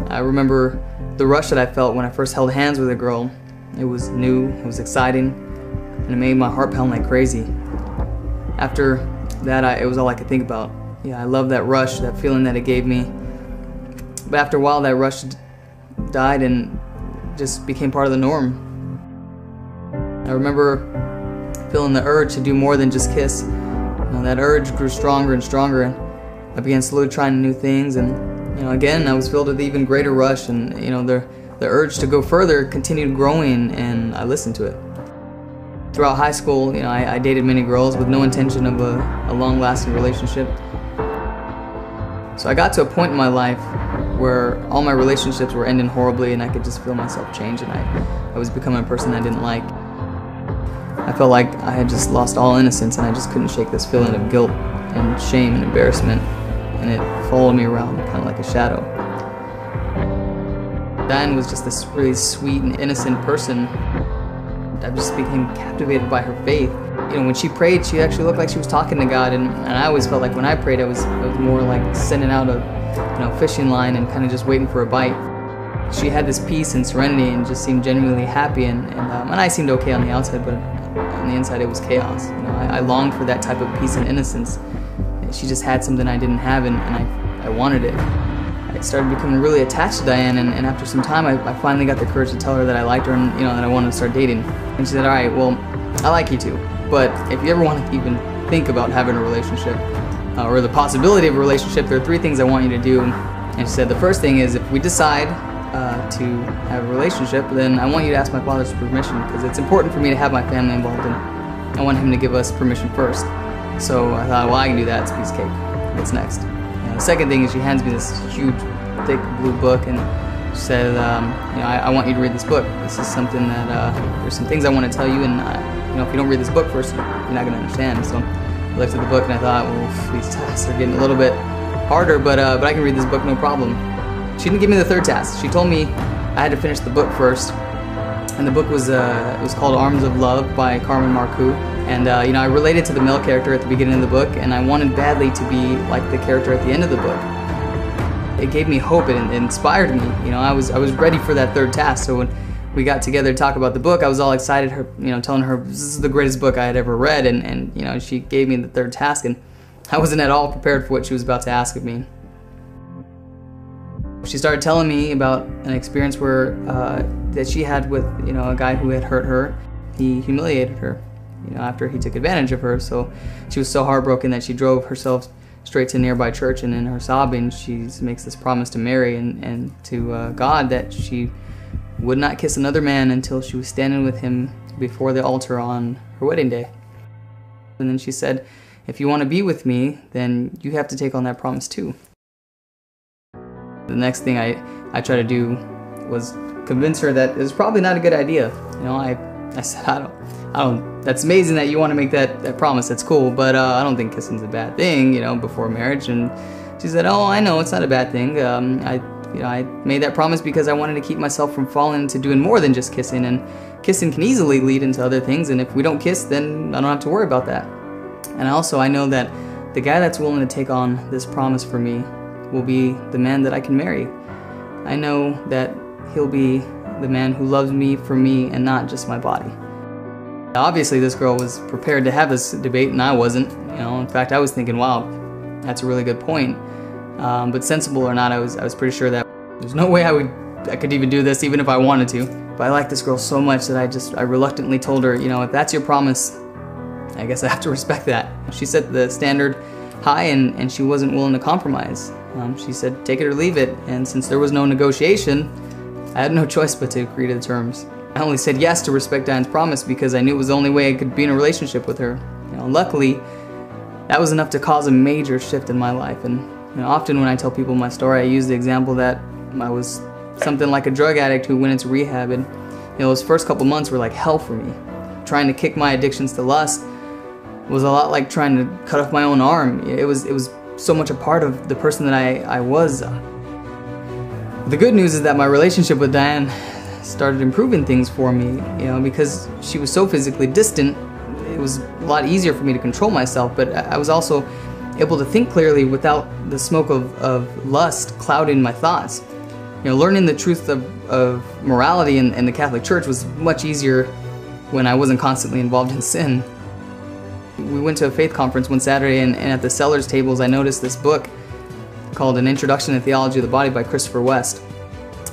I remember the rush that I felt when I first held hands with a girl. It was new, it was exciting, and it made my heart pound like crazy. After that, it was all I could think about. Yeah, I love that rush, that feeling that it gave me. But after a while, that rush died and just became part of the norm. I remember feeling the urge to do more than just kiss. That urge grew stronger and stronger, and I began slowly trying new things, and again I was filled with even greater rush, and the urge to go further continued growing, and I listened to it. Throughout high school, I dated many girls with no intention of a long-lasting relationship. So I got to a point in my life where all my relationships were ending horribly, and I could just feel myself change, and I was becoming a person I didn't like. I felt like I had just lost all innocence, and I just couldn't shake this feeling of guilt and shame and embarrassment, and it followed me around kind of like a shadow. Diane was just this really sweet and innocent person. I just became captivated by her faith. When she prayed, she actually looked like she was talking to God, and I always felt like when I prayed, I was more like sending out a fishing line and kind of just waiting for a bite. She had this peace and serenity and just seemed genuinely happy, and I seemed okay on the outside, but on the inside it was chaos. I longed for that type of peace and innocence. She just had something I didn't have, and I wanted it. I started becoming really attached to Diane, and after some time I finally got the courage to tell her that I liked her and that I wanted to start dating. And she said, "All right, well, I like you too, but if you ever want to even think about having a relationship, or the possibility of a relationship, there are 3 things I want you to do." And she said, the first thing is, if we decide to have a relationship, then I want you to ask my father's permission, because it's important for me to have my family involved, and I want him to give us permission first. So I thought, well, I can do that, it's a piece of cake. What's next? The second thing is, she hands me this huge, thick blue book, and she said, I want you to read this book. This is something that, there's some things I want to tell you, and if you don't read this book first, you're not going to understand. So I looked at the book and I thought, well, these tasks are getting a little bit harder, but I can read this book no problem. She didn't give me the 3rd task. She told me I had to finish the book first, and the book was it was called Arms of Love by Carmen Marcoux. And I related to the male character at the beginning of the book, and I wanted badly to be like the character at the end of the book. It gave me hope, and it inspired me. I was ready for that 3rd task. So when we got together to talk about the book, I was all excited, telling her this is the greatest book I had ever read, and she gave me the 3rd task, and I wasn't at all prepared for what she was about to ask of me. She started telling me about an experience where that she had with a guy who had hurt her. He humiliated her, after he took advantage of her. So she was so heartbroken that she drove herself straight to a nearby church, and in her sobbing, she makes this promise to Mary and to God that she would not kiss another man until she was standing with him before the altar on her wedding day. And then she said, if you want to be with me, then you have to take on that promise too. The next thing I tried to do was convince her that it was probably not a good idea. I said, I don't, that's amazing that you want to make that promise, that's cool, but I don't think kissing's a bad thing, before marriage. And she said, oh, I know it's not a bad thing. I made that promise because I wanted to keep myself from falling into doing more than just kissing, and kissing can easily lead into other things, and if we don't kiss, then I don't have to worry about that. And I know that the guy that's willing to take on this promise for me will be the man that I can marry. I know that he'll be the man who loves me for me and not just my body. Obviously this girl was prepared to have this debate, and I wasn't. In fact, I was thinking, wow, that's a really good point. But sensible or not, I was pretty sure that there's no way I could even do this, even if I wanted to. But I like this girl so much that I reluctantly told her, if that's your promise, I guess I have to respect that. She set the standard high, and she wasn't willing to compromise. She said, take it or leave it, and since there was no negotiation, I had no choice but to agree to the terms. I only said yes to respect Diane's promise because I knew it was the only way I could be in a relationship with her. Luckily, that was enough to cause a major shift in my life, and often when I tell people my story, I use the example that I was something like a drug addict who went into rehab, and those first couple months were like hell for me. Trying to kick my addictions to lust was a lot like trying to cut off my own arm. It was so much a part of the person that I was. The good news is that my relationship with Diane started improving things for me, because she was so physically distant. It was a lot easier for me to control myself, but I was also able to think clearly without the smoke of lust clouding my thoughts. learning the truth of morality in the Catholic Church was much easier when I wasn't constantly involved in sin. We went to a faith conference one Saturday, and at the sellers tables I noticed this book called An Introduction to Theology of the Body by Christopher West.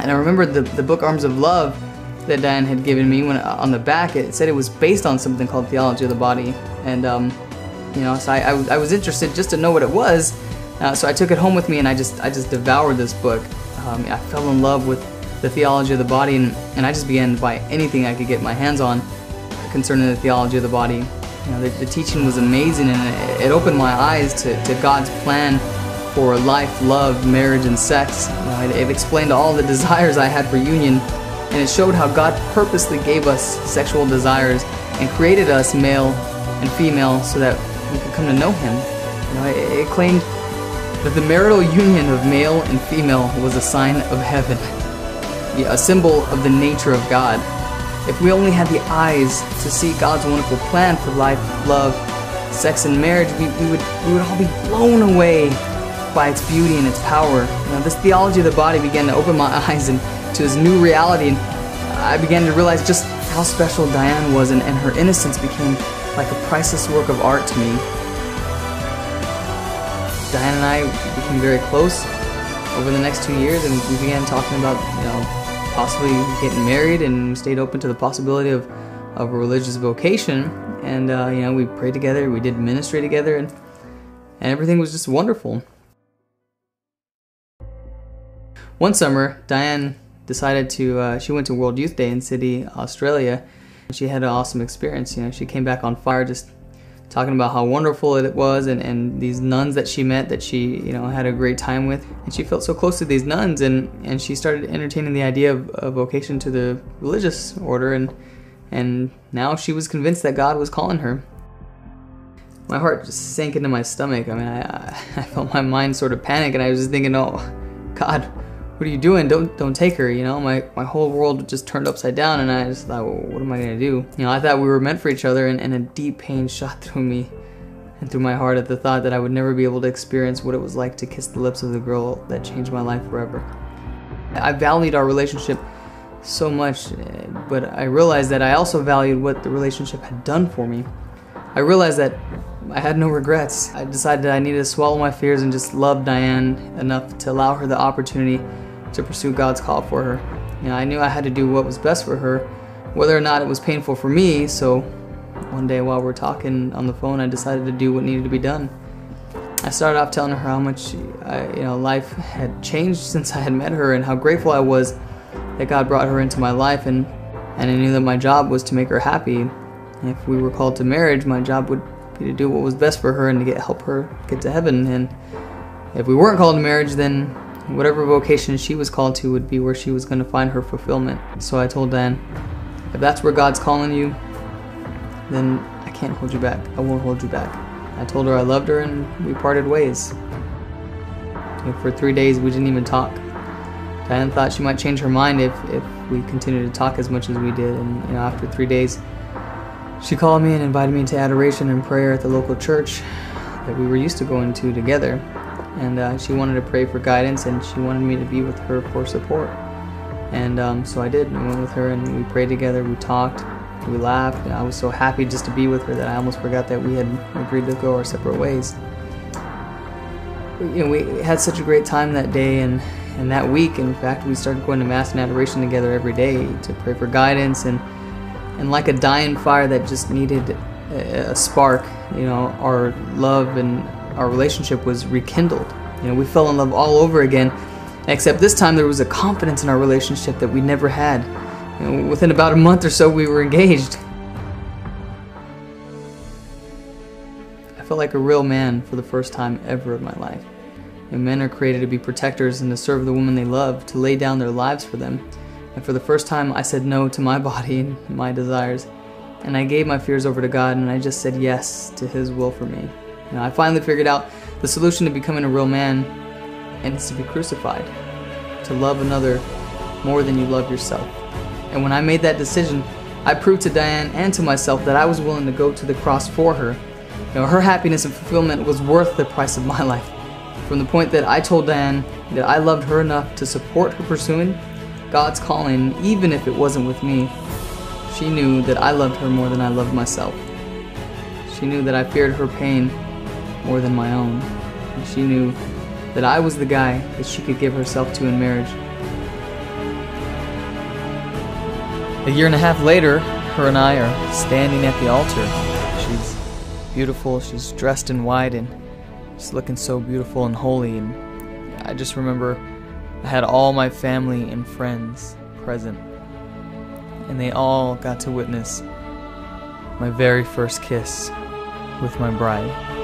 And I remembered the book Arms of Love that Diane had given me. When on the back it said it was based on something called Theology of the Body. And so I was interested just to know what it was. So I took it home with me, and I just devoured this book. I fell in love with the theology of the body, and I just began to buy anything I could get my hands on concerning the theology of the body. The teaching was amazing, and it opened my eyes to God's plan for life, love, marriage, and sex. It explained all the desires I had for union, and it showed how God purposely gave us sexual desires and created us male and female so that we could come to know Him. It claimed that the marital union of male and female was a sign of heaven, a symbol of the nature of God. If we only had the eyes to see God's wonderful plan for life, love, sex, and marriage, we would all be blown away by its beauty and its power. This theology of the body began to open my eyes to this new reality, and I began to realize just how special Diane was, and her innocence became like a priceless work of art to me. Diane and I became very close over the next 2 years, and we began talking about, possibly getting married, and we stayed open to the possibility of a religious vocation. And we prayed together, we did ministry together, and everything was just wonderful. One summer, Diane decided she went to World Youth Day in Sydney, Australia. She had an awesome experience. She came back on fire, just talking about how wonderful it was, and these nuns that she met that she had a great time with, and she felt so close to these nuns, and she started entertaining the idea of a vocation to the religious order, and now she was convinced that God was calling her. My heart just sank into my stomach. I felt my mind sort of panic, and I was just thinking, oh God, what are you doing? Don't take her. My whole world just turned upside down, and I just thought, well, what am I gonna do? I thought we were meant for each other, and a deep pain shot through me and through my heart at the thought that I would never be able to experience what it was like to kiss the lips of the girl that changed my life forever. I valued our relationship so much, but I realized that I also valued what the relationship had done for me. I realized that I had no regrets. I decided that I needed to swallow my fears and just love Diane enough to allow her the opportunity to pursue God's call for her. I knew I had to do what was best for her, whether or not it was painful for me. So one day while we're talking on the phone, I decided to do what needed to be done. I started off telling her how much life had changed since I had met her, and how grateful I was that God brought her into my life, and I knew that my job was to make her happy. And if we were called to marriage, my job would be to do what was best for her and to help her get to heaven. And if we weren't called to marriage, then whatever vocation she was called to would be where she was going to find her fulfillment. So I told Diane, if that's where God's calling you, then I can't hold you back. I won't hold you back. I told her I loved her, and we parted ways. For 3 days we didn't even talk. Diane thought she might change her mind if we continued to talk as much as we did, and after 3 days she called me and invited me to adoration and prayer at the local church that we were used to going to together. And she wanted to pray for guidance, and she wanted me to be with her for support. And so I did. I went with her, and we prayed together, we talked, we laughed, and I was so happy just to be with her that I almost forgot that we had agreed to go our separate ways. We had such a great time that day and that week. In fact, we started going to Mass and adoration together every day to pray for guidance, and like a dying fire that just needed a spark, our love and our relationship was rekindled. We fell in love all over again, except this time there was a confidence in our relationship that we never had. Within about a month or so, we were engaged. I felt like a real man for the first time ever in my life. Men are created to be protectors and to serve the woman they love, to lay down their lives for them. And for the first time, I said no to my body and my desires. And I gave my fears over to God, and I just said yes to His will for me. I finally figured out the solution to becoming a real man, and it's to be crucified, to love another more than you love yourself. And when I made that decision, I proved to Diane and to myself that I was willing to go to the cross for her. Her happiness and fulfillment was worth the price of my life. From the point that I told Diane that I loved her enough to support her pursuing God's calling, even if it wasn't with me, she knew that I loved her more than I loved myself. She knew that I feared her pain more than my own. And she knew that I was the guy that she could give herself to in marriage. A year and a half later, her and I are standing at the altar. She's beautiful, she's dressed in white, and she's looking so beautiful and holy. And I just remember I had all my family and friends present, and they all got to witness my very first kiss with my bride.